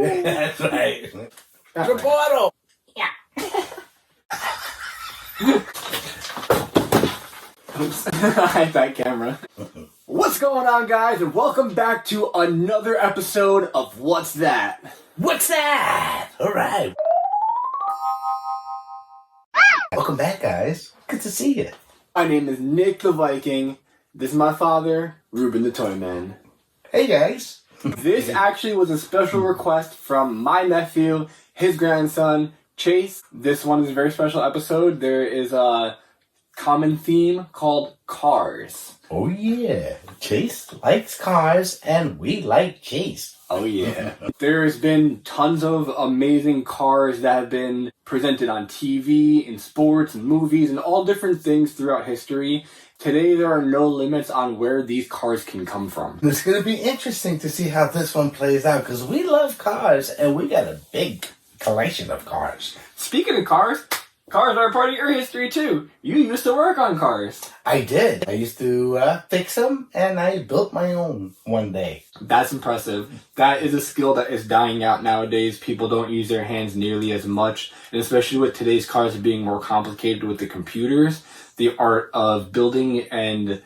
Yeah, that's right. Roboto. Yeah. Oops. I had that camera. What's going on, guys, and welcome back to another episode of What's That? What's that? All right. Welcome back, guys. Good to see you. My name is Nick the Viking. This is my father, Ruben the Toy Man. Hey, guys. This actually was a special request from my nephew, his grandson, Chase. This one is a very special episode. There is a common theme called cars. Oh, yeah. Chase likes cars, and we like Chase. Oh, yeah. There's been tons of amazing cars that have been presented on TV, in sports, and movies, and all different things throughout history. Today, there are no limits on where these cars can come from. It's going to be interesting to see how this one plays out, because we love cars, and we got a big collection of cars. Speaking of cars are a part of your history, too. You used to work on cars. I did. I used to fix them, and I built my own one day. That's impressive. That is a skill that is dying out nowadays. People don't use their hands nearly as much, and especially with today's cars being more complicated with the computers, the art of building and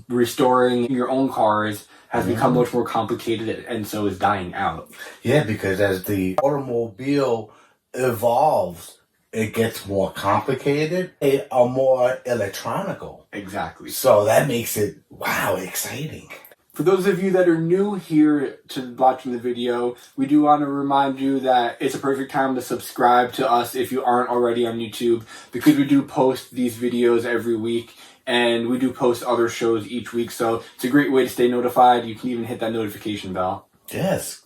restoring your own cars has become much more complicated, and so is dying out. Yeah, because as the automobile evolves, it gets more complicated, or more electronical. Exactly. So that makes it, wow, exciting. For those of you that are new here to watching the video, we do want to remind you that it's a perfect time to subscribe to us if you aren't already on YouTube, because we do post these videos every week, and we do post other shows each week, so it's a great way to stay notified. You can even hit that notification bell. Yes.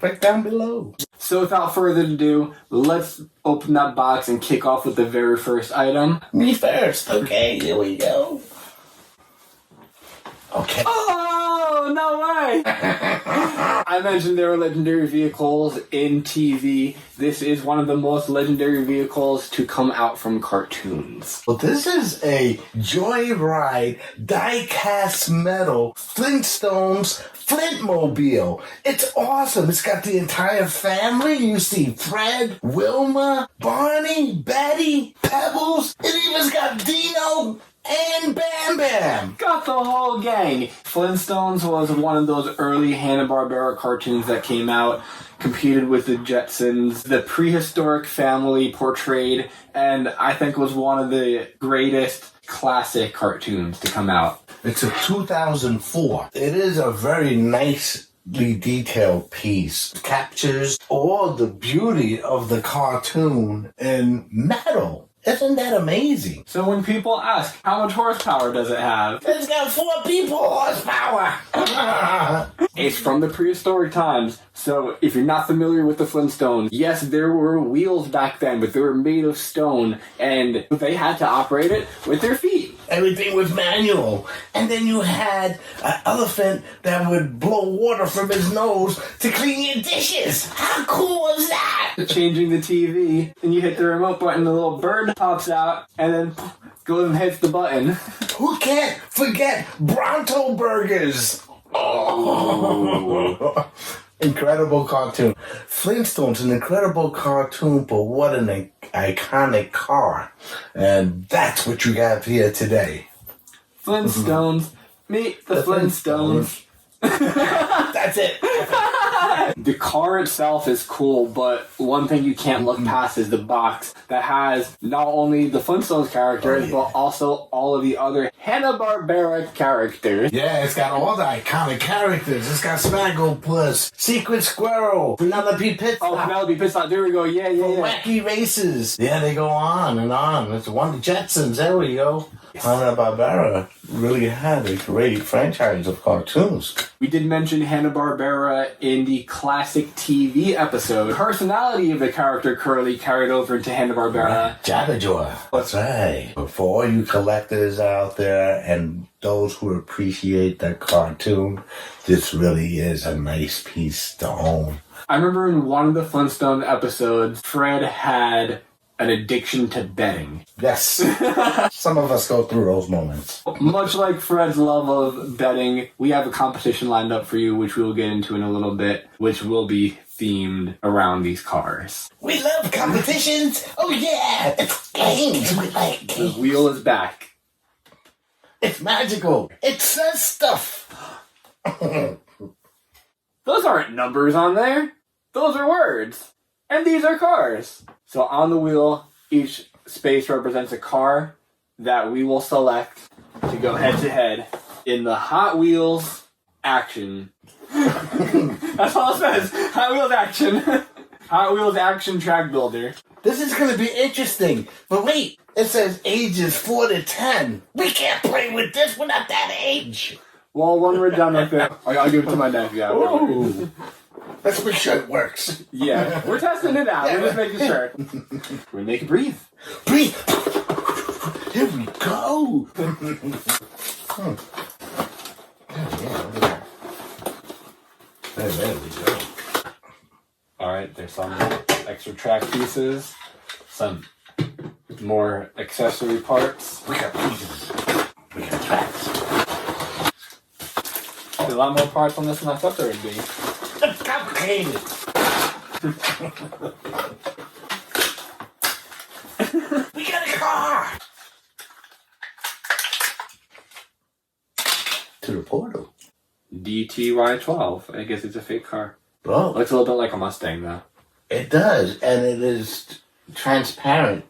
Right down below. So without further ado, let's open that box and kick off with the very first item. Me first. Okay, here we go. Okay. Oh, no way! I mentioned there were legendary vehicles in TV. This is one of the most legendary vehicles to come out from cartoons. Well, this is a Joyride die-cast metal Flintstones Flintmobile. It's awesome. It's got the entire family. You see Fred, Wilma, Barney, Betty, Pebbles. It even's got Dino and Bam Bam. Got the whole gang. Flintstones was one of those early Hanna-Barbera cartoons that came out, competed with the Jetsons. The prehistoric family portrayed, and I think was one of the greatest classic cartoons to come out. It's a 2004. It is a very nicely detailed piece. It captures all the beauty of the cartoon in metal. Isn't that amazing? So when people ask, how much horsepower does it have? It's got 4 people horsepower. It's from the prehistoric times, so if you're not familiar with the Flintstones, yes, there were wheels back then, but they were made of stone, and they had to operate it with their feet. Everything was manual. And then you had an elephant that would blow water from his nose to clean your dishes. How cool was that? Changing the TV, and you hit the remote button, the little bird pops out, and then goes and hits the button. Who can't forget Bronto Burgers? Oh. Incredible cartoon. Flintstones, an incredible cartoon, but what an iconic car. And that's what you have here today. Flintstones, meet the Flintstones. That's it. The car itself is cool, but one thing you can't look past is the box that has not only the Flintstones characters, but also all of the other Hanna-Barbera characters. Yeah, it's got all the iconic characters. It's got Snagglepuss, Secret Squirrel, Penelope Pitstop. Oh, Penelope Pitstop, there we go, yeah. Wacky Races. Yeah, they go on and on. It's one of the Jetsons, there we go. Hanna-Barbera really had a great franchise of cartoons. We did mention Hanna-Barbera in the classic TV episode. The personality of the character Curly carried over into Hanna-Barbera. Jabberjaw. That's right. For all you collectors out there and those who appreciate that cartoon, this really is a nice piece to own. I remember in one of the Flintstone episodes, Fred had an addiction to betting. Yes. Some of us go through those moments. Much like Fred's love of betting, we have a competition lined up for you, which we will get into in a little bit, which will be themed around these cars. We love competitions. Oh yeah, it's games. We like games. The wheel is back. It's magical. It says stuff. Those aren't numbers on there. Those are words. And these are cars. So on the wheel, each space represents a car that we will select to go head to head in the Hot Wheels action. That's all it says. Hot Wheels action. Hot Wheels action track builder. This is going to be interesting. But wait, it says ages 4 to 10. We can't play with this. We're not that age. Well, when we're done with it, I'll give it to my nephew. Ooh. Let's make sure it works. Yeah, we're testing it out. We're just making sure. We make it breathe. Breathe. Here we go. Oh, yeah, look at that. There we go. Alright, there's some extra track pieces, some more accessory parts. We got pieces. We got tracks. There's a lot more parts on this than I thought there would be. It's complicated. We got a car. To the portal. DTY12. I guess it's a fake car. Oh, Looks a little bit like a Mustang, though. it does, and it is transparent.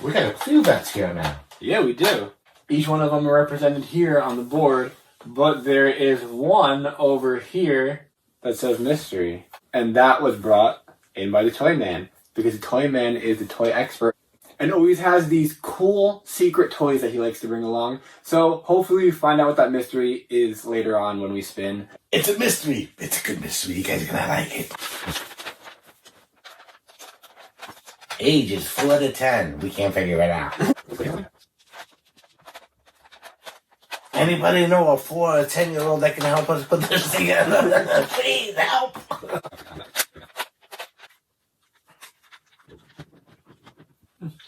We got a few bets here now. Yeah, we do. Each one of them are represented here on the board, but there is one over here that says mystery. And that was brought in by the Toy Man, because the Toy Man is the toy expert and always has these cool secret toys that he likes to bring along. So hopefully we find out what that mystery is later on when we spin. It's a mystery. It's a good mystery. You guys are gonna like it. Age is 4 to 10. We can't figure it out. Anybody know a 4 or 10-year-old that can help us put this together? Please help.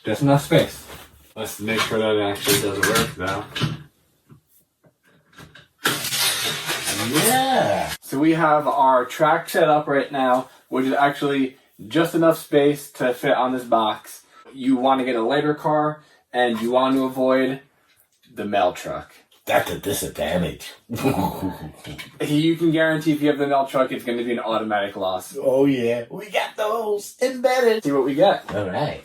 Just enough space. Let's make sure that it actually does work, though. Yeah. So we have our track set up right now, which is actually just enough space to fit on this box. You want to get a lighter car, and you want to avoid the mail truck. That's a disadvantage. You can guarantee if you have the mail truck, it's going to be an automatic loss. Oh, yeah. We got those embedded. See what we get. All right.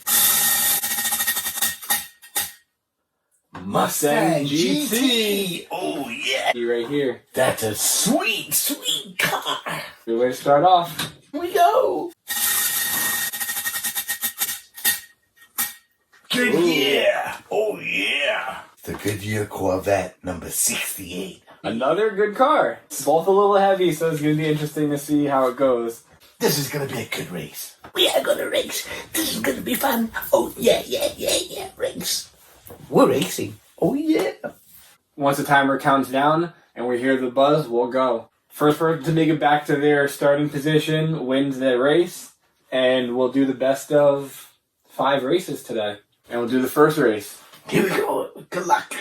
Mustang GT. Oh, yeah. See right here. That's a sweet, sweet car. Good way to start off. Here we go. Goodyear. Oh, yeah. The Goodyear Corvette number 68. Another good car. Both a little heavy, so it's going to be interesting to see how it goes. This is going to be a good race. We are going to race. This is going to be fun. Oh, yeah. Race. We're racing. Oh, yeah. Once the timer counts down and we hear the buzz, we'll go. First person to make it back to their starting position wins the race, and we'll do the best of 5 races today. And we'll do the first race. Here we go. Good luck.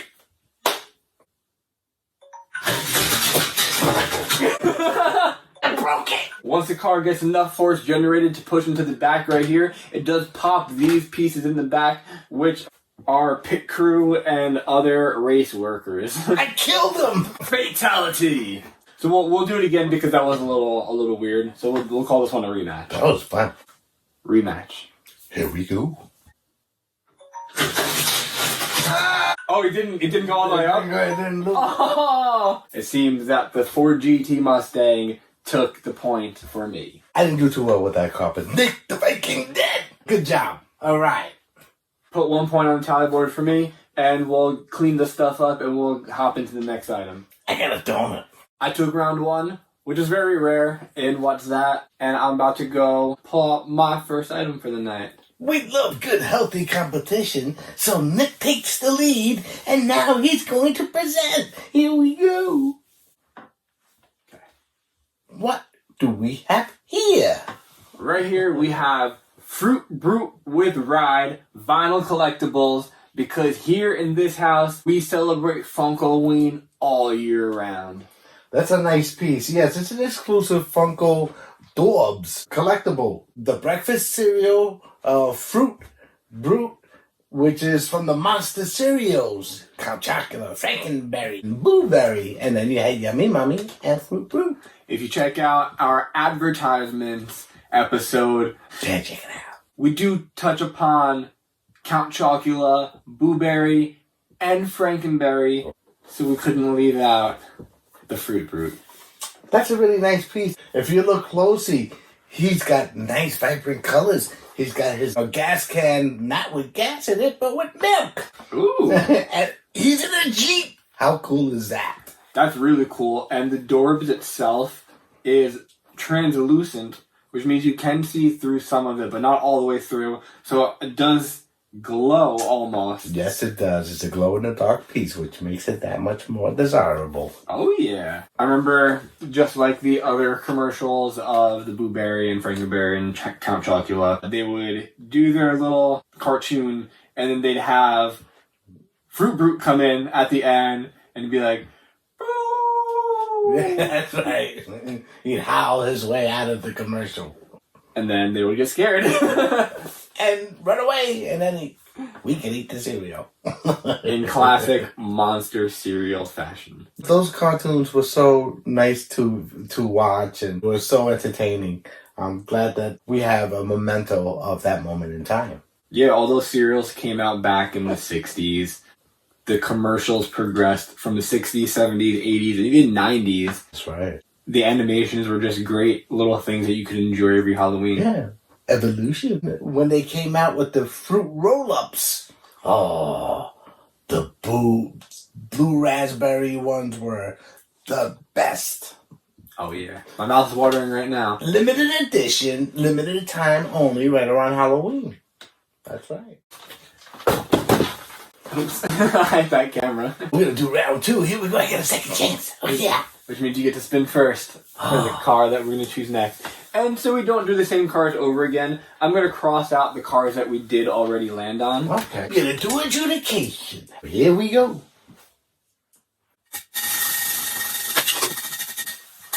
I broke it. Once the car gets enough force generated to push into the back right here, it does pop these pieces in the back, which are pit crew and other race workers. I killed them. Fatality. So we'll do it again because that was a little weird. So we'll call this one a rematch. That was fun. Rematch. Here we go. Oh, it didn't go all the way up? It didn't look. Oh! It seems that the Ford GT Mustang took the point for me. I didn't do too well with that car, but Nick the Viking did. Good job. All right. Put 1 point on the tally board for me, and we'll clean the stuff up and we'll hop into the next item. I got a donut. I took round 1, which is very rare in What's That, and I'm about to go pull out my first item for the night. We love good, healthy competition, so Nick takes the lead, and now he's going to present. Here we go. What do we have here? Right here we have Fruit Brute with Ride vinyl collectibles, because here in this house, we celebrate Funkoween all year round. That's a nice piece. Yes, it's an exclusive Funko Dorbs collectible. The breakfast cereal, Fruit Brute, which is from the Monster Cereals. Count Chocula, Frankenberry, Blueberry, and then you had Yummy Mummy and Fruit Brute. If you check out our advertisements episode, check it out. We do touch upon Count Chocula, Blueberry, and Frankenberry, so we couldn't leave out the Fruit Brute. That's a really nice piece. If you look closely, he's got nice vibrant colors. He's got his gas can, not with gas in it, but with milk. Ooh. And he's in a Jeep. How cool is that? That's really cool. And the Dorbs itself is translucent, which means you can see through some of it, but not all the way through. So it does glow almost. Yes, it does. It's a glow-in-the-dark piece, which makes it that much more desirable. Oh, yeah. I remember, just like the other commercials of the Blueberry and Frankenberry and Count Chocula, they would do their little cartoon, and then they'd have Fruit Brute come in at the end and be like, "Boo!" That's right. He'd howl his way out of the commercial. And then they would get scared. And run away, and then we can eat the cereal. In classic monster cereal fashion. Those cartoons were so nice to watch and were so entertaining. I'm glad that we have a memento of that moment in time. Yeah, all those cereals came out back in the 60s. The commercials progressed from the 60s, 70s, 80s, and even 90s. That's right. The animations were just great little things that you could enjoy every Halloween. Yeah. Evolution. When they came out with the fruit roll-ups. Oh, the blue raspberry ones were the best. Oh, yeah. My mouth's watering right now. Limited edition, limited time only, right around Halloween. That's right. Oops. I hate that camera. We're going to do round 2. Here we go. I get a second chance. Oh, yeah. Which means you get to spin first for the car that we're going to choose next. And so we don't do the same cars over again, I'm going to cross out the cars that we did already land on. Okay. We're going to do adjudication. Here we go.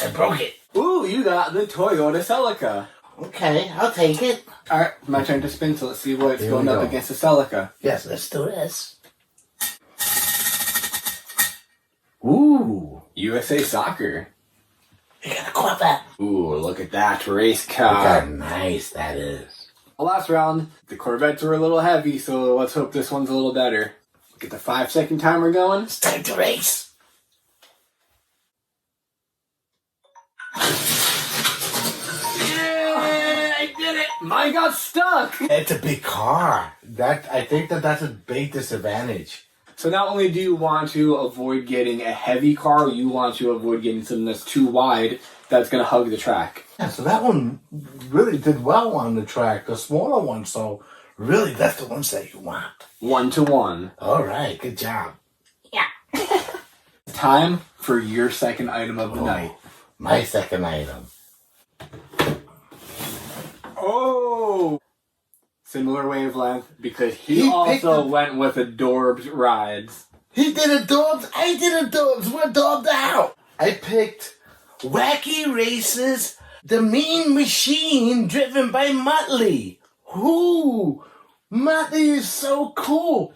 I broke it. Ooh, you got the Toyota Celica. Okay, I'll take it. Alright, my turn to spin, so let's see what's Here going we up go. against the Celica. Yes, let's do this. Ooh. USA Soccer. You got a Corvette. Ooh, look at that race Look car. how nice that is. Last round, the Corvettes were a little heavy, so let's hope this one's a little better. Get the 5-second timer going. It's time to race. Yeah, I did it! Mine got stuck! It's a big car. I think that's a big disadvantage. So not only do you want to avoid getting a heavy car, you want to avoid getting something that's too wide that's going to hug the track. Yeah, so that one really did well on the track, the smaller one. So really, that's the ones that you want. 1-to-1. All right, good job. Yeah. Time for your second item of the night. My second item. Oh! Similar wavelength, because he He also picked up- went with Adorbs rides. He did a Dorbs. I did a Dorbs. We're Dorbed out. I picked Wacky Races, the Mean Machine, driven by Muttley. Ooh, Muttley is so cool.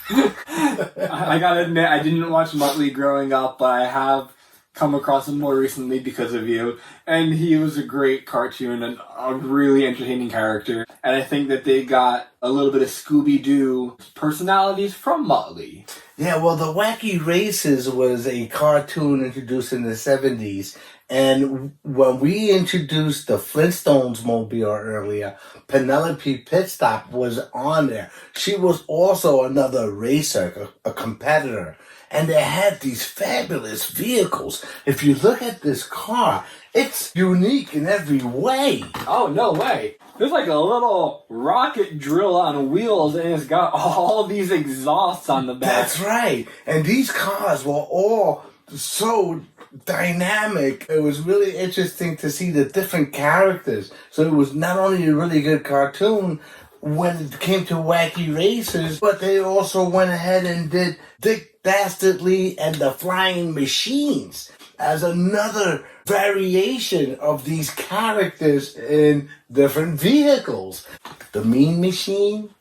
I gotta admit, I didn't watch Muttley growing up, but I have come across him more recently because of you. And he was a great cartoon and a really entertaining character. And I think that they got a little bit of Scooby-Doo personalities from Muttley. Yeah, well, the Wacky Races was a cartoon introduced in the 70s. And when we introduced the Flintstones mobile earlier, Penelope Pitstop was on there. She was also another racer, a competitor. And they had these fabulous vehicles. If you look at this car, it's unique in every way. Oh, no way. There's like a little rocket drill on wheels and it's got all these exhausts on the back. That's right. And these cars were all so dynamic. It was really interesting to see the different characters. So it was not only a really good cartoon when it came to Wacky Racers, but they also went ahead and did Dick Dastardly and the Flying Machines as another variation of these characters in different vehicles. The Mean Machine,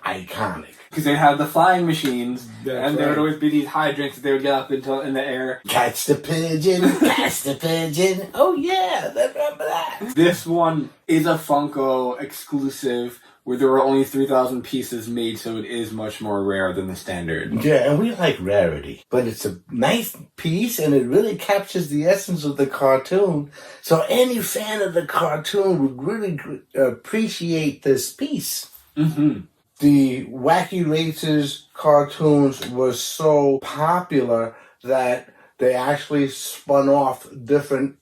iconic. Because they had the flying machines, and there would right. always be these hydrants that they would get up into in the air. Catch the pigeon, catch the pigeon. Oh yeah, I remember that. This one is a Funko exclusive, where there were only 3,000 pieces made, so it is much more rare than the standard. Yeah, and we like rarity. But it's a nice piece, and it really captures the essence of the cartoon. So any fan of the cartoon would really appreciate this piece. Mm-hmm. The Wacky Racers cartoons were so popular that they actually spun off different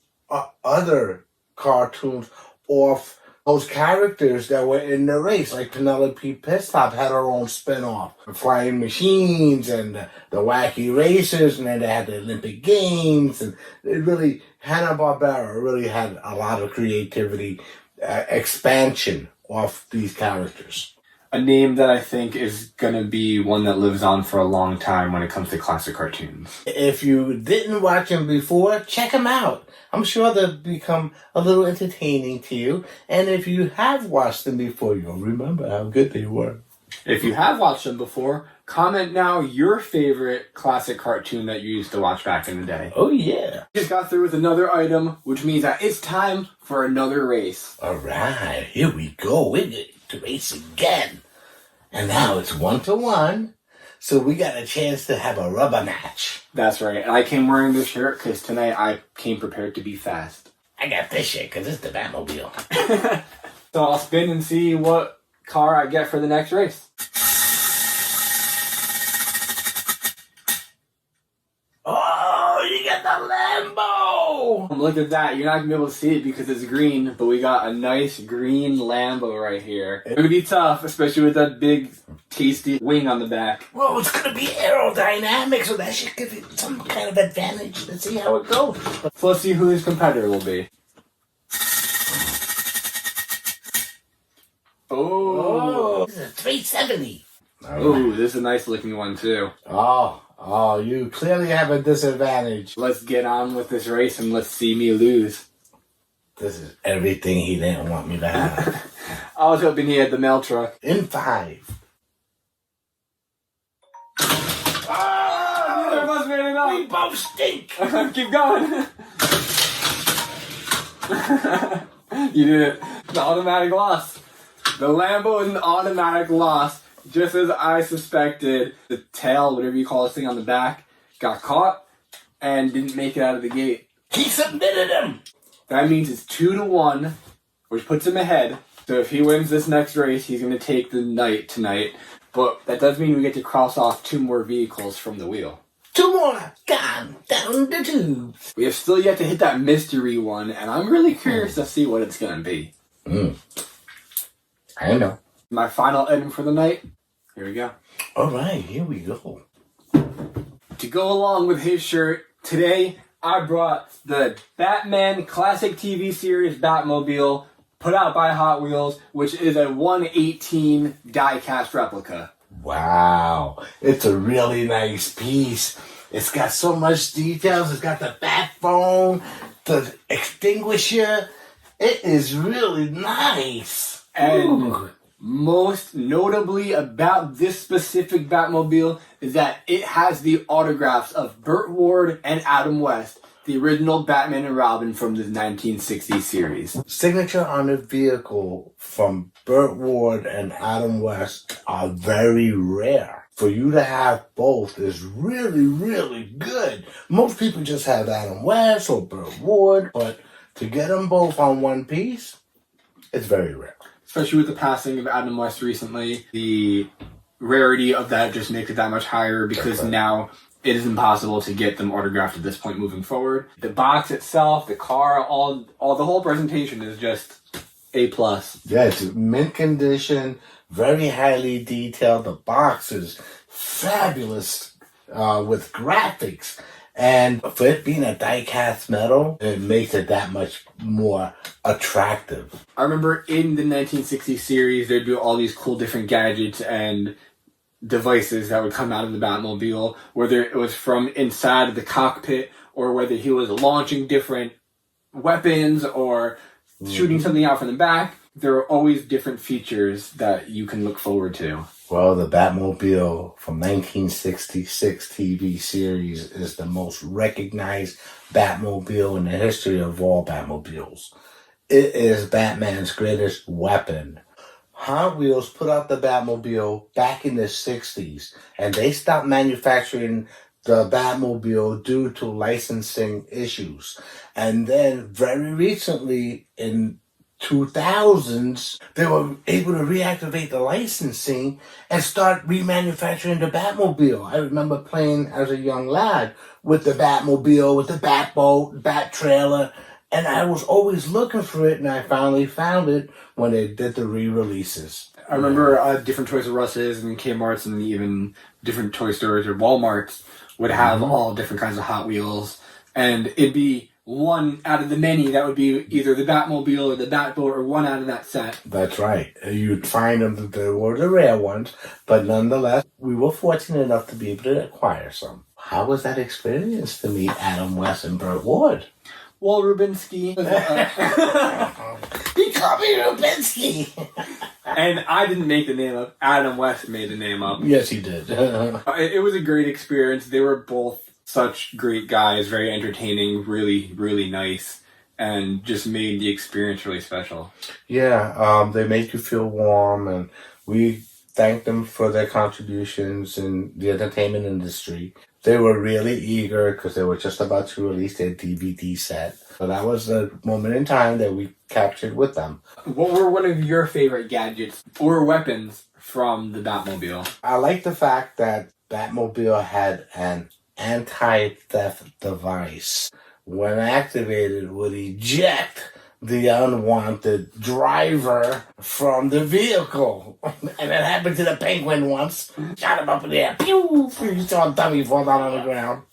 other cartoons off those characters that were in the race. Like Penelope Pitstop had her own spin-off. The Flying Machines and the Wacky Racers, and then they had the Olympic Games. And it really, Hanna-Barbera really had a lot of creativity, expansion off these characters. A name that I think is going to be one that lives on for a long time when it comes to classic cartoons. If you didn't watch them before, check them out. I'm sure they'll become a little entertaining to you. And if you have watched them before, you'll remember how good they were. If you have watched them before, comment now your favorite classic cartoon that you used to watch back in the day. Oh, yeah. Just got through with another item, which means that it's time for another race. All right, here we go. We're going to race again. And now it's 1-1, so we got a chance to have a rubber match. That's right, and I came wearing this shirt because tonight I came prepared to be fast. I got this shit because it's the Batmobile. So I'll spin and see what car I get for the next race. Oh, you got the Lambo! Look at that. You're not going to be able to see it because it's green, but we got a nice green Lambo right here. It's going to be tough, especially with that big, tasty wing on the back. Well, it's going to be aerodynamic, so that should give you some kind of advantage. Let's see how it goes. So let's see who his competitor will be. Oh, This is a 370. Oh, this is a nice looking one too. Oh, you clearly have a disadvantage. Let's get on with this race and let's see me lose. This is everything he didn't want me to have. I was hoping he had the mail truck. In 5. Oh, neither of us made it up. We both stink. Keep going. You did it. The automatic loss. The Lambo is an automatic loss. Just as I suspected, the tail, whatever you call this thing on the back, got caught and didn't make it out of the gate. He submitted him. That means it's 2-1, which puts him ahead. So if he wins this next race, he's going to take the night tonight. But that does mean we get to cross off 2 more vehicles from the wheel. 2 more. Gone down the tubes. We have still yet to hit that mystery one, and I'm really curious to see what it's going to be. I know. My final item for the night. Here we go. All right, here we go. To go along with his shirt, today I brought the Batman Classic TV Series Batmobile put out by Hot Wheels, which is a 1/18 die-cast replica. Wow, it's a really nice piece. It's got so much details. It's got the bat phone, the extinguisher. It is really nice. And most notably about this specific Batmobile is that it has the autographs of Burt Ward and Adam West, the original Batman and Robin from the 1960s series. Signature on the vehicle from Burt Ward and Adam West are very rare. For you to have both is really, really good. Most people just have Adam West or Burt Ward, but to get them both on one piece, it's very rare. Especially with the passing of Adam West recently, the rarity of that just makes it that much higher because now it is impossible to get them autographed at this point moving forward. The box itself, the car, all the whole presentation is just A+. Yeah, it's mint condition, very highly detailed. The box is fabulous with graphics. And for it being a die-cast metal, it makes it that much more attractive. I remember in the 1960 series, there'd be all these cool different gadgets and devices that would come out of the Batmobile, whether it was from inside of the cockpit or whether he was launching different weapons or shooting something out from the back. There are always different features that you can look forward to. Well, the Batmobile from 1966 TV series is the most recognized Batmobile in the history of all Batmobiles. It is Batman's greatest weapon. Hot Wheels put out the Batmobile back in the 60s, and they stopped manufacturing the Batmobile due to licensing issues. And then very recently, in 2000s, they were able to reactivate the licensing and start remanufacturing the Batmobile. I remember playing as a young lad with the Batmobile, with the Batboat, Bat trailer, and I was always looking for it, and I finally found it when they did the re-releases. I remember different Toys R Us's and Kmart's and even different toy stores or Walmart's would have all different kinds of Hot Wheels, and it'd be one out of the many that would be either the Batmobile or the Batboat or one out of that set. That's right. You'd find them that they were the rare ones, but nonetheless, we were fortunate enough to be able to acquire some. How was that experience to meet Adam West and Burt Ward? Well, Rubinsky. He called me Rubinsky. And I didn't make the name up. Adam West made the name up. Yes, he did. It was a great experience. They were both such great guys, very entertaining, really, really nice, and just made the experience really special. Yeah, they make you feel warm, and we thank them for their contributions in the entertainment industry. They were really eager because they were just about to release their DVD set. So that was a moment in time that we captured with them. What were one of your favorite gadgets or weapons from the Batmobile? I like the fact that Batmobile had an anti-theft device. When activated, would eject the unwanted driver from the vehicle. And it happened to the Penguin once. Shot him up in the air. Pew! You saw a dummy fall down on the ground.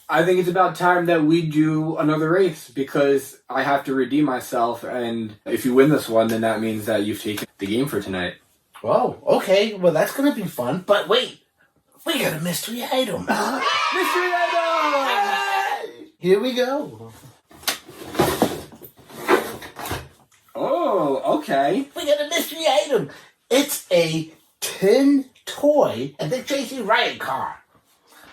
I think it's about time that we do another race because I have to redeem myself, and if you win this one, then that means that you've taken the game for tonight. Oh, okay. Well, that's going to be fun. But wait, we got a mystery item. Mystery item! Here we go. Oh, okay. We got a mystery item. It's a tin toy, a Dick Tracy riot car.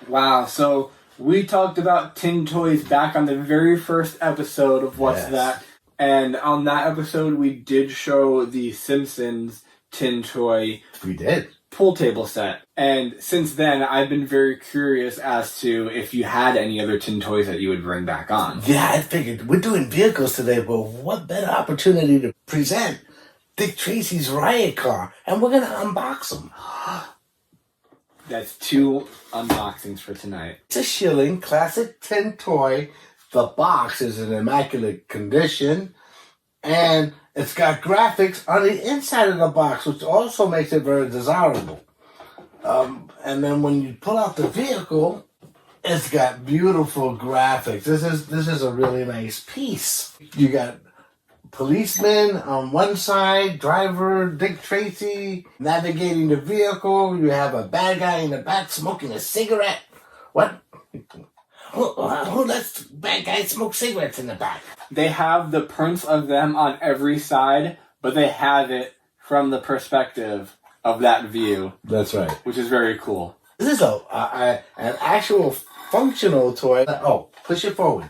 Wow, so we talked about tin toys back on the very first episode of What's That? And on that episode, we did show the Simpsons tin toy. We did. Pool table set. And since then, I've been very curious as to if you had any other tin toys that you would bring back on. Yeah, I figured we're doing vehicles today, but what better opportunity to present Dick Tracy's riot car, and we're going to unbox them. That's 2 unboxings for tonight. It's a shilling classic tin toy. The box is in immaculate condition, and it's got graphics on the inside of the box, which also makes it very desirable. And then when you pull out the vehicle, it's got beautiful graphics. This is a really nice piece. You got policeman on one side, driver Dick Tracy navigating the vehicle. You have a bad guy in the back smoking a cigarette. What? Who lets bad guys smoke cigarettes in the back? They have the prints of them on every side, but they have it from the perspective of that view. That's right. Which is very cool. This is an actual functional toy. Oh, push it forward.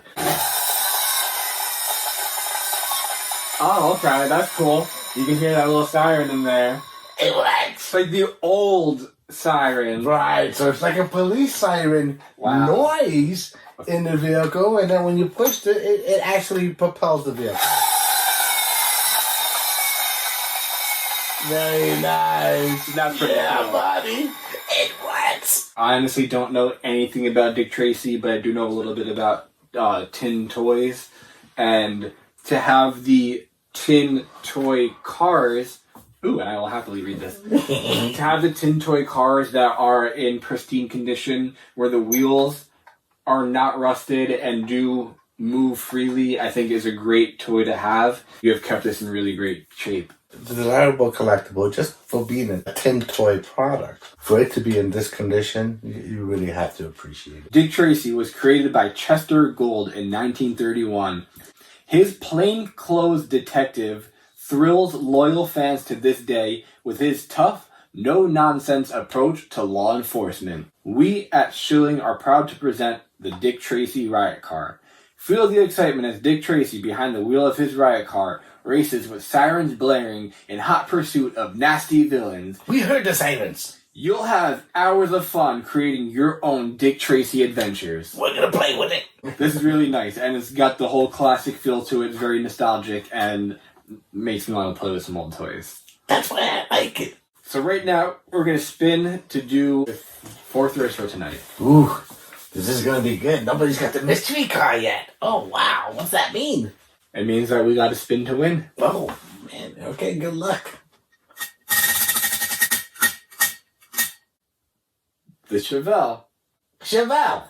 Oh, okay, that's cool. You can hear that little siren in there. It works. It's like the old siren. Right, so it's like a police siren noise in the vehicle, and then when you push it actually propels the vehicle. Very nice. That's pretty cool. Buddy. It works. I honestly don't know anything about Dick Tracy, but I do know a little bit about tin toys. And to have the tin toy cars... Ooh, I will happily read this. To have the tin toy cars that are in pristine condition, where the wheels are not rusted and do move freely, I think is a great toy to have. You have kept this in really great shape. It's a desirable collectible just for being a tin toy product. For it to be in this condition, you really have to appreciate it. Dick Tracy was created by Chester Gould in 1931. His plainclothes detective thrills loyal fans to this day with his tough, no-nonsense approach to law enforcement. We at Schilling are proud to present the Dick Tracy Riot Car. Feel the excitement as Dick Tracy, behind the wheel of his riot car, races with sirens blaring in hot pursuit of nasty villains. We heard the sirens. You'll have hours of fun creating your own Dick Tracy adventures. We're gonna play with it. This is really nice, and it's got the whole classic feel to it. It's very nostalgic and makes me want to play with some old toys. That's why I like it. So right now, we're going to spin to do the fourth race for tonight. Ooh, this is gonna be good. Nobody's got the mystery car yet. Oh, wow. What's that mean? It means that we got to spin to win. Oh, man. Okay, good luck. The Chevelle. Chevelle.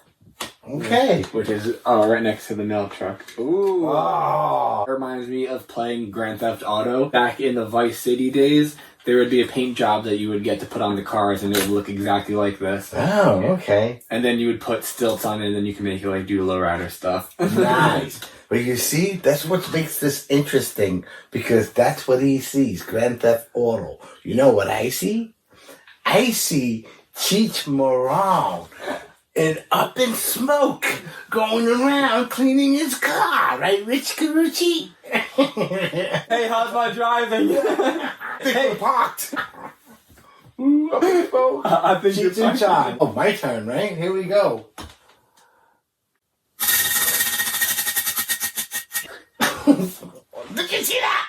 Okay. Which is right next to the mail truck. Ooh. Oh. It reminds me of playing Grand Theft Auto. Back in the Vice City days, there would be a paint job that you would get to put on the cars, and it would look exactly like this. Oh, okay. And then you would put stilts on it, and then you can make it like do lowrider stuff. Nice. But you see, that's what makes this interesting, because that's what he sees, Grand Theft Auto. You know what I see? I see Cheech Maron and Up in Smoke going around cleaning his car, right, Rich Carucci? Hey, how's my driving? Hey, parked. Ooh, Up in Smoke. I think Cheech and Chong. Oh, my turn, right? Here we go. Did you see that?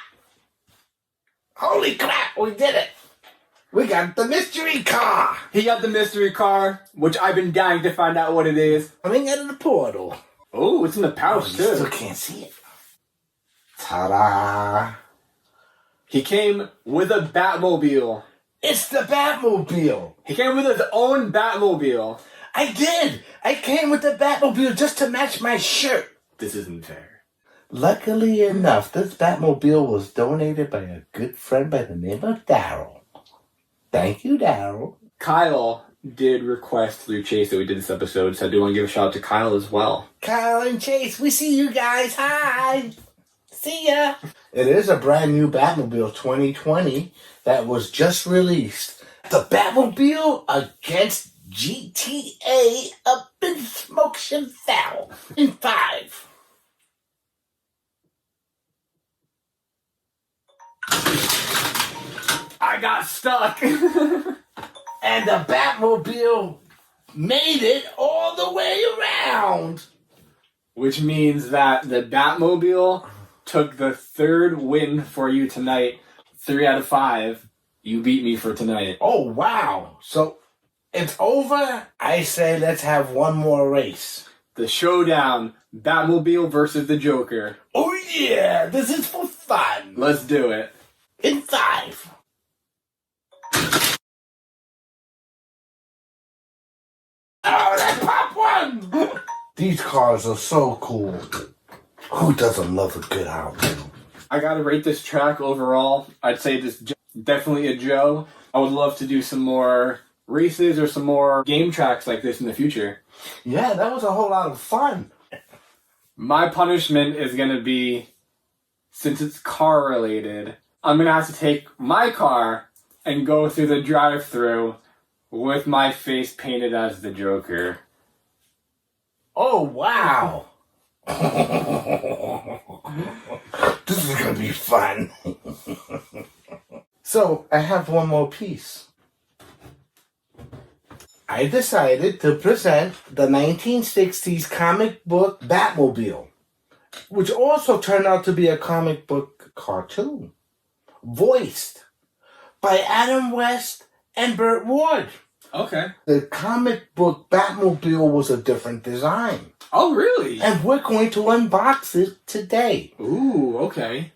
Holy crap, we did it. We got the mystery car. He got the mystery car, which I've been dying to find out what it is. Coming out of the portal. Oh, it's in the pouch, You too. still can't see it. Ta-da. He came with a Batmobile. It's the Batmobile. He came with his own Batmobile. I did. I came with the Batmobile just to match my shirt. This isn't fair. Luckily enough, this Batmobile was donated by a good friend by the name of Daryl. Thank you, Daryl. Kyle did request through Chase that we did this episode, so I do want to give a shout out to Kyle as well. Kyle and Chase, we see you guys. Hi. See ya. It is a brand new Batmobile 2020 that was just released. The Batmobile against GTA Up in Smoke Chevelle in 5. I got stuck. And the Batmobile made it all the way around. Which means that the Batmobile took the third win for you tonight. 3 out of 5. You beat me for tonight. Oh, wow. So it's over. I say let's have one more race. The showdown. Batmobile versus the Joker. Oh, yeah. This is for fun. Let's do it. In 5. Oh, that pop one! These cars are so cool. Who doesn't love a good outfit? I gotta rate this track overall. I'd say this definitely a Joe. I would love to do some more races or some more game tracks like this in the future. Yeah, that was a whole lot of fun. My punishment is gonna be, since it's car related, I'm gonna have to take my car and go through the drive-thru with my face painted as the Joker. Oh, wow. This is going to be fun. So, I have one more piece. I decided to present the 1960s comic book Batmobile, which also turned out to be a comic book cartoon, voiced by Adam West and Burt Ward. Okay. The comic book Batmobile was a different design. Oh, really? And we're going to unbox it today. Ooh, okay.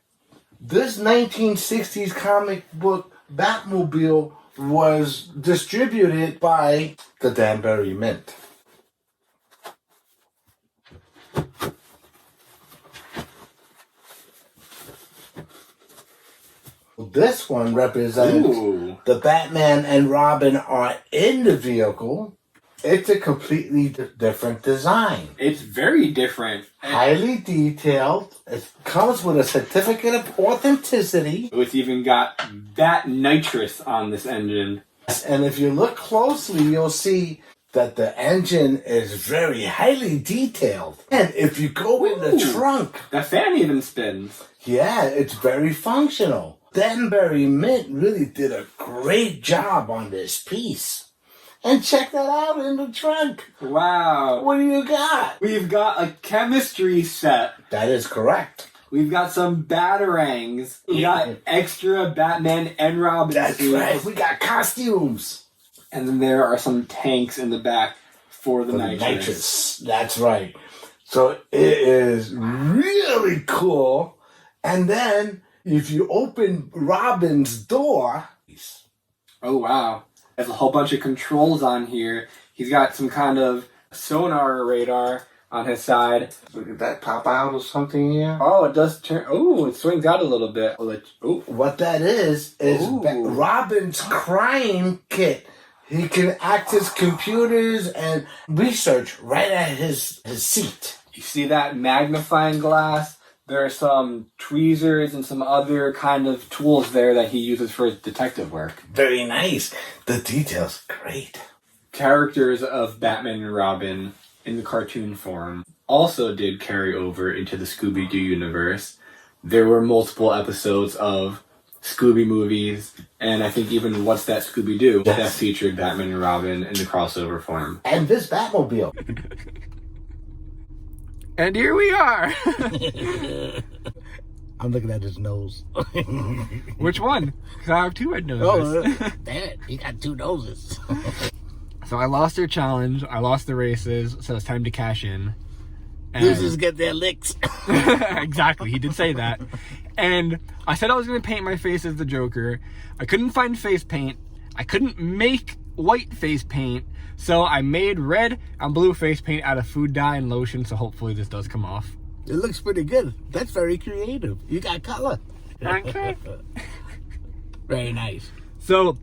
This 1960s comic book Batmobile was distributed by the Danbury Mint. This one represents the Batman and Robin are in the vehicle. It's a completely different design. It's very different. Highly detailed. It comes with a certificate of authenticity. It's even got Bat Nitrous on this engine. And if you look closely, you'll see that the engine is very highly detailed. And if you go in the trunk... That fan even spins. Yeah, it's very functional. Danbury Mint really did a great job on this piece. And check that out in the trunk. Wow. What do you got? We've got a chemistry set. That is correct. We've got some batarangs. We got extra Batman and Robin That's suits. right. We got costumes. And then there are some tanks in the back for the nitrous. That's right. So it is really cool. And then if you open Robin's door... Oh, wow. There's a whole bunch of controls on here. He's got some kind of sonar radar on his side. Look at that pop out or something here. Oh, it does turn. Oh, it swings out a little bit. What that is Robin's crime kit. He can access computers and research right at his seat. You see that magnifying glass? There are some tweezers and some other kind of tools there that he uses for his detective work. Very nice. The details, great. Characters of Batman and Robin in the cartoon form also did carry over into the Scooby-Doo universe. There were multiple episodes of Scooby movies, and I think even What's That Scooby-Doo that featured Batman and Robin in the crossover form. And this Batmobile. And here we are. I'm looking at his nose. Which one? Because I have two red noses. Damn it, he got two noses. So I lost their challenge. I lost the races, so it's time to cash in. And Losers get their licks. Exactly, he did say that. And I said I was going to paint my face as the Joker. I couldn't find face paint. I couldn't make white face paint. So I made red and blue face paint out of food dye and lotion, so hopefully this does come off. It looks pretty good. That's very creative. You got color. Okay. Very nice. So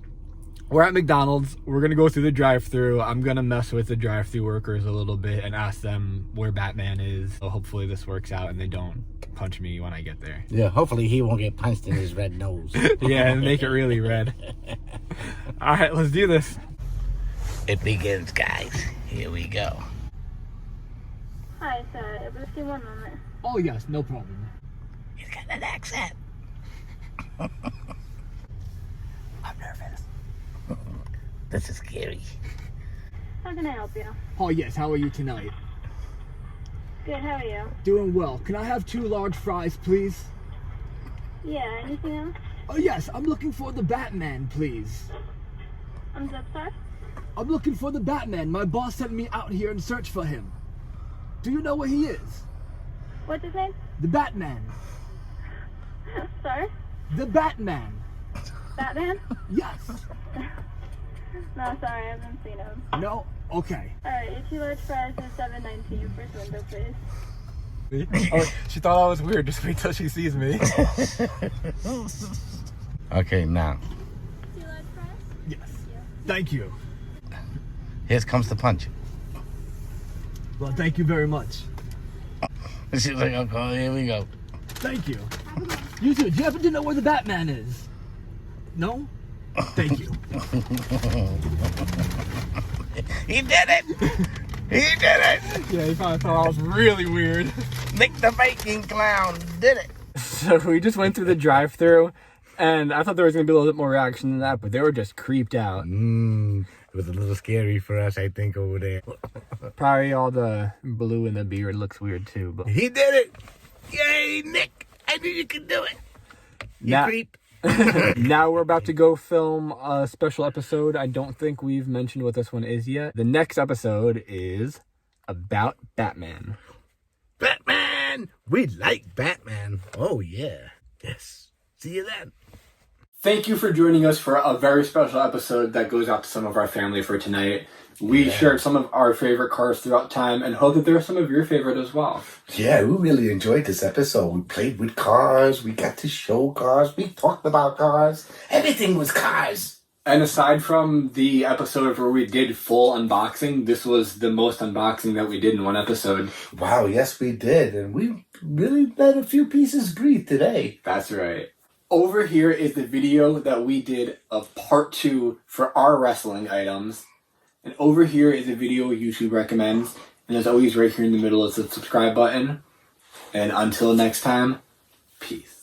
we're at McDonald's. We're going to go through the drive-thru. I'm going to mess with the drive-thru workers a little bit and ask them where Batman is. So hopefully this works out and they don't punch me when I get there. Yeah, hopefully he won't get punched in his red nose. Yeah, and make it really red. All right, let's do this. It begins, guys. Here we go. Hi, sir. Just give 1 moment. Oh, yes, no problem. He's got an accent. I'm nervous. This is scary. How can I help you? Oh, yes, how are you tonight? Good, how are you? Doing well. Can I have 2 large fries, please? Yeah, anything else? Oh, yes, I'm looking for the Batman, please. I'm so sorry. I'm looking for the Batman. My boss sent me out here in search for him. Do you know where he is? What's his name? The Batman. Sorry? The Batman. Batman? Yes. No, sorry, I haven't seen him. No? Okay. Alright, your 2 large fries is $7.19. First window, please. Oh, she thought I was weird. Just wait till she sees me. Okay, now. 2 large fries? Yes. Thank you. Here comes the punch. Well, thank you very much. She's like, okay, here we go. Thank you. You too. Do you happen to know where the Batman is? No? Thank you. He did it! He did it! Yeah, he probably thought I was really weird. Nick the Viking Clown did it! So we just went through the drive-thru, and I thought there was going to be a little bit more reaction than that, but they were just creeped out. It was a little scary for us, I think, over there. Probably all the blue in the beard looks weird too, but He did it! Yay, Nick! I knew you could do it! You Now- creep. Now we're about to go film a special episode. I don't think we've mentioned what this one is yet. The next episode is about Batman. Batman! We like Batman. Oh, yeah. Yes. See you then. Thank you for joining us for a very special episode that goes out to some of our family for tonight. We shared some of our favorite cars throughout time and hope that there are some of your favorite as well. Yeah, we really enjoyed this episode. We played with cars. We got to show cars. We talked about cars. Everything was cars. And aside from the episode where we did full unboxing, this was the most unboxing that we did in one episode. Wow, yes, we did. And we really let a few pieces breathe today. That's right. Over here is the video that we did of part 2 for our wrestling items. And over here is a video YouTube recommends. And as always, right here in the middle is the subscribe button. And until next time, peace.